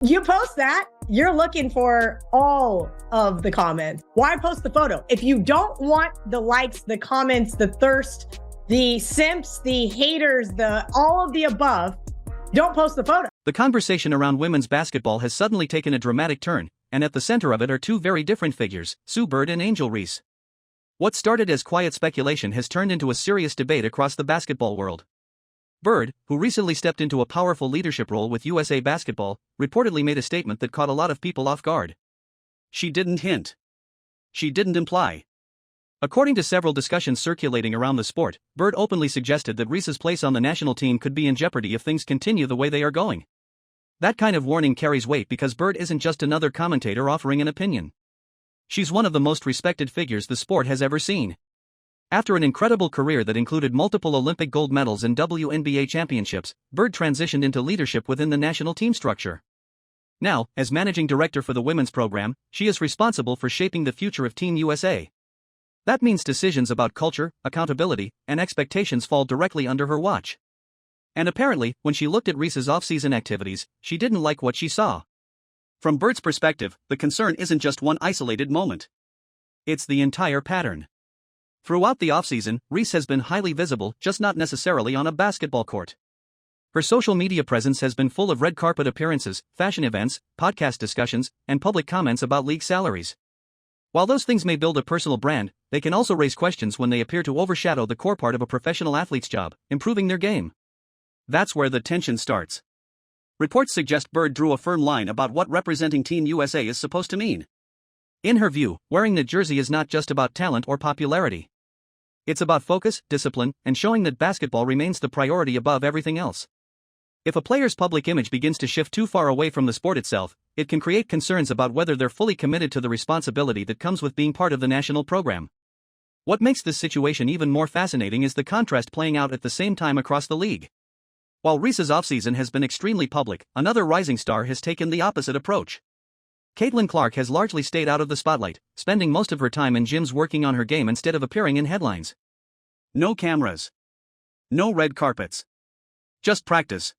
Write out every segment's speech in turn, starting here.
You post that, you're looking for all of the comments. Why post the photo? If you don't want the likes, the comments, the thirst, the simps, the haters, all of the above, don't post the photo. The conversation around women's basketball has suddenly taken a dramatic turn, and at the center of it are two very different figures, Sue Bird and Angel Reese. What started as quiet speculation has turned into a serious debate across the basketball world. Bird, who recently stepped into a powerful leadership role with USA Basketball, reportedly made a statement that caught a lot of people off guard. She didn't hint. She didn't imply. According to several discussions circulating around the sport, Bird openly suggested that Reese's place on the national team could be in jeopardy if things continue the way they are going. That kind of warning carries weight because Bird isn't just another commentator offering an opinion. She's one of the most respected figures the sport has ever seen. After an incredible career that included multiple Olympic gold medals and WNBA championships, Bird transitioned into leadership within the national team structure. Now, as managing director for the women's program, she is responsible for shaping the future of Team USA. That means decisions about culture, accountability, and expectations fall directly under her watch. And apparently, when she looked at Reese's off-season activities, she didn't like what she saw. From Bird's perspective, the concern isn't just one isolated moment. It's the entire pattern. Throughout the offseason, Reese has been highly visible, just not necessarily on a basketball court. Her social media presence has been full of red carpet appearances, fashion events, podcast discussions, and public comments about league salaries. While those things may build a personal brand, they can also raise questions when they appear to overshadow the core part of a professional athlete's job, improving their game. That's where the tension starts. Reports suggest Bird drew a firm line about what representing Team USA is supposed to mean. In her view, wearing the jersey is not just about talent or popularity. It's about focus, discipline, and showing that basketball remains the priority above everything else. If a player's public image begins to shift too far away from the sport itself, it can create concerns about whether they're fully committed to the responsibility that comes with being part of the national program. What makes this situation even more fascinating is the contrast playing out at the same time across the league. While Reese's offseason has been extremely public, another rising star has taken the opposite approach. Caitlin Clark has largely stayed out of the spotlight, spending most of her time in gyms working on her game instead of appearing in headlines. No cameras. No red carpets. Just practice.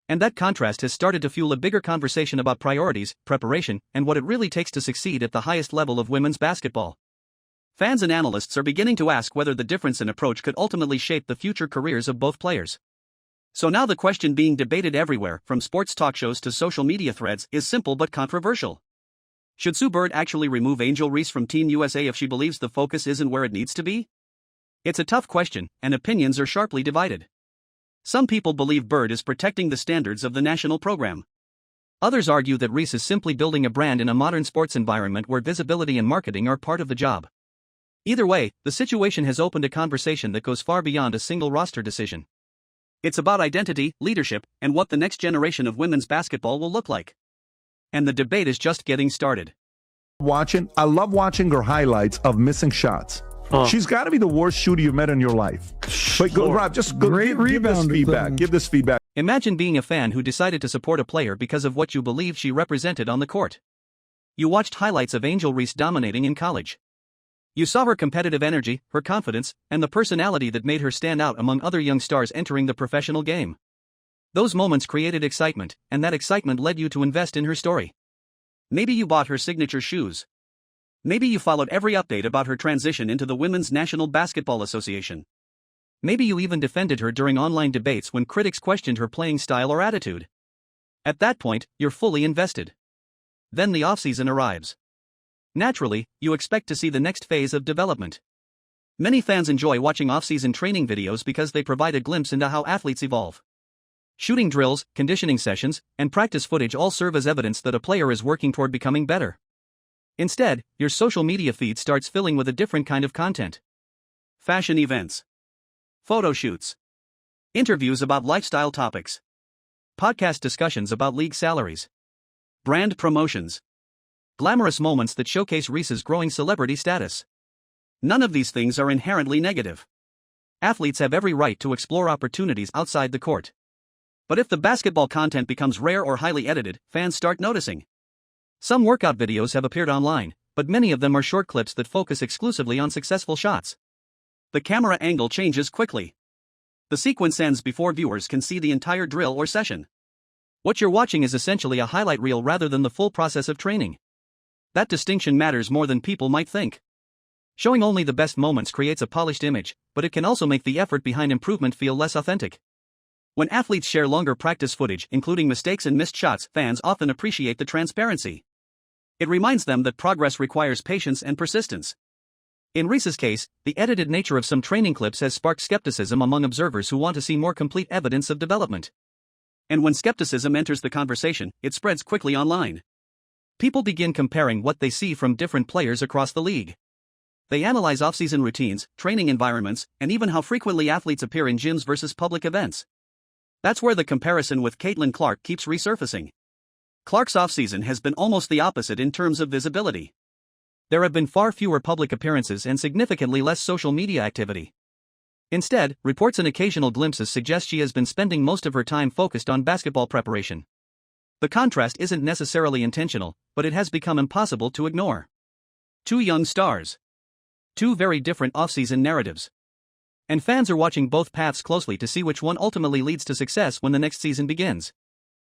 And that contrast has started to fuel a bigger conversation about priorities, preparation, and what it really takes to succeed at the highest level of women's basketball. Fans and analysts are beginning to ask whether the difference in approach could ultimately shape the future careers of both players. So now the question being debated everywhere, from sports talk shows to social media threads, is simple but controversial. Should Sue Bird actually remove Angel Reese from Team USA if she believes the focus isn't where it needs to be? It's a tough question, and opinions are sharply divided. Some people believe Bird is protecting the standards of the national program. Others argue that Reese is simply building a brand in a modern sports environment where visibility and marketing are part of the job. Either way, the situation has opened a conversation that goes far beyond a single roster decision. It's about identity, leadership, and what the next generation of women's basketball will look like. And the debate is just getting started. I love watching her highlights of missing shots. She's got to be the worst shooter you've met in your life. But go, Rob, just go, give this feedback. Give this feedback. Imagine being a fan who decided to support a player because of what you believe she represented on the court. You watched highlights of Angel Reese dominating in college. You saw her competitive energy, her confidence, and the personality that made her stand out among other young stars entering the professional game. Those moments created excitement, and that excitement led you to invest in her story. Maybe you bought her signature shoes. Maybe you followed every update about her transition into the Women's National Basketball Association. Maybe you even defended her during online debates when critics questioned her playing style or attitude. At that point, you're fully invested. Then the offseason arrives. Naturally, you expect to see the next phase of development. Many fans enjoy watching off-season training videos because they provide a glimpse into how athletes evolve. Shooting drills, conditioning sessions, and practice footage all serve as evidence that a player is working toward becoming better. Instead, your social media feed starts filling with a different kind of content. Fashion events. Photo shoots. Interviews about lifestyle topics. Podcast discussions about league salaries. Brand promotions. Glamorous moments that showcase Reese's growing celebrity status. None of these things are inherently negative. Athletes have every right to explore opportunities outside the court. But if the basketball content becomes rare or highly edited, fans start noticing. Some workout videos have appeared online, but many of them are short clips that focus exclusively on successful shots. The camera angle changes quickly. The sequence ends before viewers can see the entire drill or session. What you're watching is essentially a highlight reel rather than the full process of training. That distinction matters more than people might think. Showing only the best moments creates a polished image, but it can also make the effort behind improvement feel less authentic. When athletes share longer practice footage, including mistakes and missed shots, fans often appreciate the transparency. It reminds them that progress requires patience and persistence. In Reese's case, the edited nature of some training clips has sparked skepticism among observers who want to see more complete evidence of development. And when skepticism enters the conversation, it spreads quickly online. People begin comparing what they see from different players across the league. They analyze off-season routines, training environments, and even how frequently athletes appear in gyms versus public events. That's where the comparison with Caitlin Clark keeps resurfacing. Clark's off-season has been almost the opposite in terms of visibility. There have been far fewer public appearances and significantly less social media activity. Instead, reports and occasional glimpses suggest she has been spending most of her time focused on basketball preparation. The contrast isn't necessarily intentional, but it has become impossible to ignore. Two young stars. Two very different off-season narratives. And fans are watching both paths closely to see which one ultimately leads to success when the next season begins.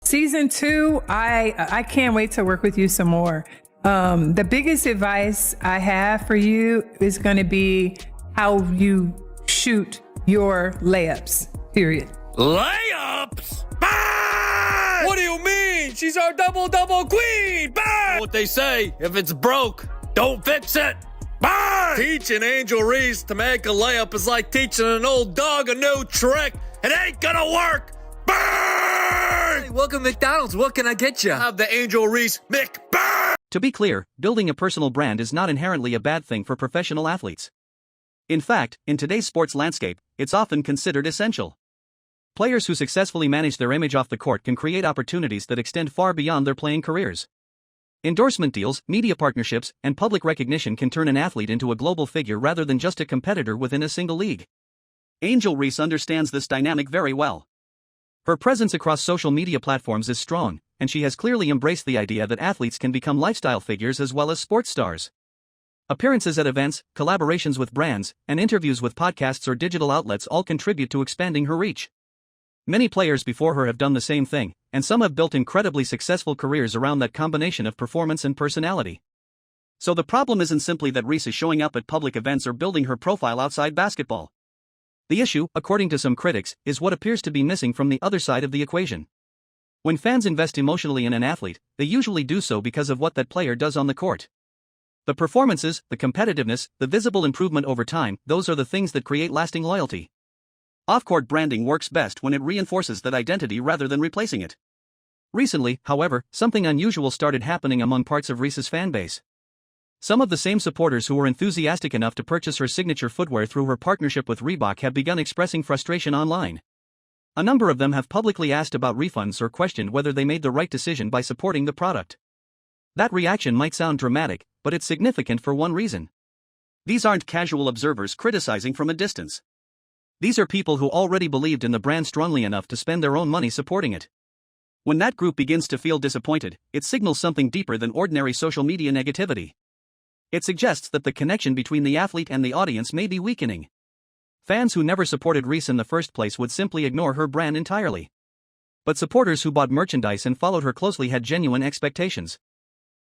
Season 2, I can't wait to work with you some more. The biggest advice I have for you is going to be how you shoot your layups, period. Layups? Bang! What do you mean? She's our double-double queen! Bang! What they say, if it's broke, don't fix it. Bang! Teaching Angel Reese to make a layup is like teaching an old dog a new trick. It ain't gonna work. Bang! Hey, welcome to McDonald's. What can I get you? Have the Angel Reese McBang! To be clear, building a personal brand is not inherently a bad thing for professional athletes. In fact, in today's sports landscape, it's often considered essential. Players who successfully manage their image off the court can create opportunities that extend far beyond their playing careers. Endorsement deals, media partnerships, and public recognition can turn an athlete into a global figure rather than just a competitor within a single league. Angel Reese understands this dynamic very well. Her presence across social media platforms is strong, and she has clearly embraced the idea that athletes can become lifestyle figures as well as sports stars. Appearances at events, collaborations with brands, and interviews with podcasts or digital outlets all contribute to expanding her reach. Many players before her have done the same thing, and some have built incredibly successful careers around that combination of performance and personality. So the problem isn't simply that Reese is showing up at public events or building her profile outside basketball. The issue, according to some critics, is what appears to be missing from the other side of the equation. When fans invest emotionally in an athlete, they usually do so because of what that player does on the court. The performances, the competitiveness, the visible improvement over time, those are the things that create lasting loyalty. Off-court branding works best when it reinforces that identity rather than replacing it. Recently, however, something unusual started happening among parts of Reese's fanbase. Some of the same supporters who were enthusiastic enough to purchase her signature footwear through her partnership with Reebok have begun expressing frustration online. A number of them have publicly asked about refunds or questioned whether they made the right decision by supporting the product. That reaction might sound dramatic, but it's significant for one reason. These aren't casual observers criticizing from a distance. These are people who already believed in the brand strongly enough to spend their own money supporting it. When that group begins to feel disappointed, it signals something deeper than ordinary social media negativity. It suggests that the connection between the athlete and the audience may be weakening. Fans who never supported Reese in the first place would simply ignore her brand entirely. But supporters who bought merchandise and followed her closely had genuine expectations.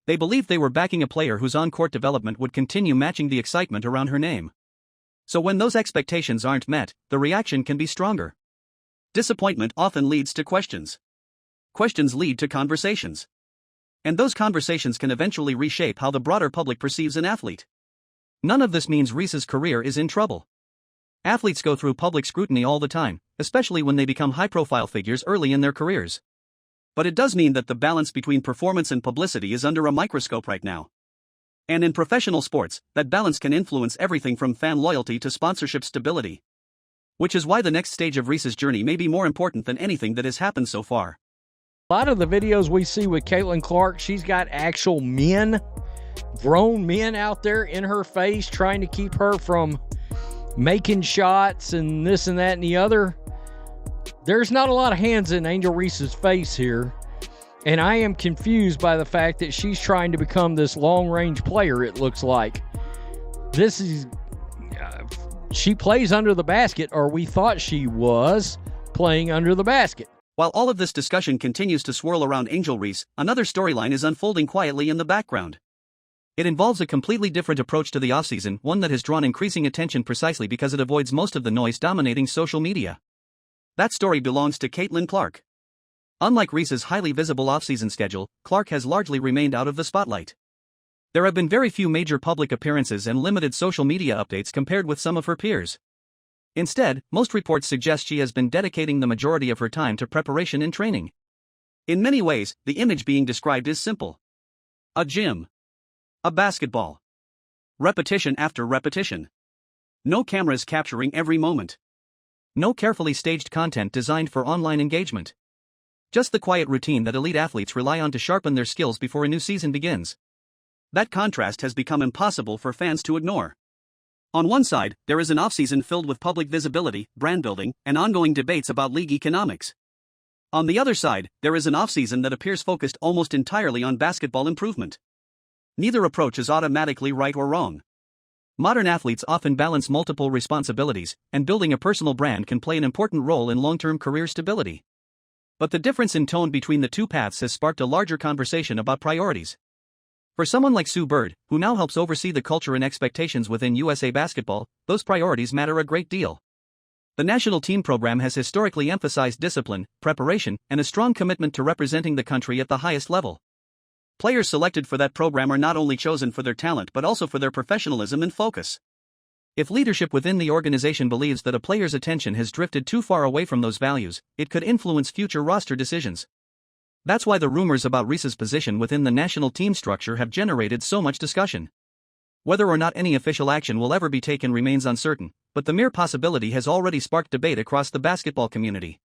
They believed they were backing a player whose on-court development would continue matching the excitement around her name. So when those expectations aren't met, the reaction can be stronger. Disappointment often leads to questions. Questions lead to conversations. And those conversations can eventually reshape how the broader public perceives an athlete. None of this means Reese's career is in trouble. Athletes go through public scrutiny all the time, especially when they become high-profile figures early in their careers. But it does mean that the balance between performance and publicity is under a microscope right now. And in professional sports, that balance can influence everything from fan loyalty to sponsorship stability. Which is why the next stage of Reese's journey may be more important than anything that has happened so far. A lot of the videos we see with Caitlin Clark, she's got actual men, grown men out there in her face trying to keep her from making shots and this and that and the other. There's not a lot of hands in Angel Reese's face here. And I am confused by the fact that she's trying to become this long-range player, it looks like. This is... she plays under the basket, or we thought she was playing under the basket. While all of this discussion continues to swirl around Angel Reese, another storyline is unfolding quietly in the background. It involves a completely different approach to the offseason, one that has drawn increasing attention precisely because it avoids most of the noise dominating social media. That story belongs to Caitlin Clark. Unlike Reese's highly visible offseason schedule, Clark has largely remained out of the spotlight. There have been very few major public appearances and limited social media updates compared with some of her peers. Instead, most reports suggest she has been dedicating the majority of her time to preparation and training. In many ways, the image being described is simple. A gym. A basketball. Repetition after repetition. No cameras capturing every moment. No carefully staged content designed for online engagement. Just the quiet routine that elite athletes rely on to sharpen their skills before a new season begins. That contrast has become impossible for fans to ignore. On one side, there is an offseason filled with public visibility, brand building, and ongoing debates about league economics. On the other side, there is an offseason that appears focused almost entirely on basketball improvement. Neither approach is automatically right or wrong. Modern athletes often balance multiple responsibilities, and building a personal brand can play an important role in long-term career stability. But the difference in tone between the two paths has sparked a larger conversation about priorities. For someone like Sue Bird, who now helps oversee the culture and expectations within USA Basketball, those priorities matter a great deal. The national team program has historically emphasized discipline, preparation, and a strong commitment to representing the country at the highest level. Players selected for that program are not only chosen for their talent but also for their professionalism and focus. If leadership within the organization believes that a player's attention has drifted too far away from those values, it could influence future roster decisions. That's why the rumors about Reese's position within the national team structure have generated so much discussion. Whether or not any official action will ever be taken remains uncertain, but the mere possibility has already sparked debate across the basketball community.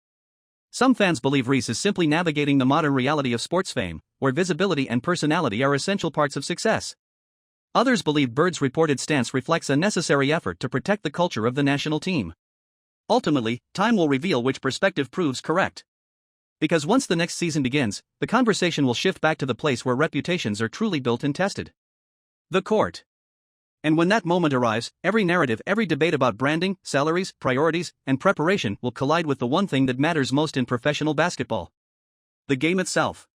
Some fans believe Reese is simply navigating the modern reality of sports fame, where visibility and personality are essential parts of success. Others believe Bird's reported stance reflects a necessary effort to protect the culture of the national team. Ultimately, time will reveal which perspective proves correct. Because once the next season begins, the conversation will shift back to the place where reputations are truly built and tested. The court. And when that moment arrives, every narrative, every debate about branding, salaries, priorities, and preparation will collide with the one thing that matters most in professional basketball: the game itself.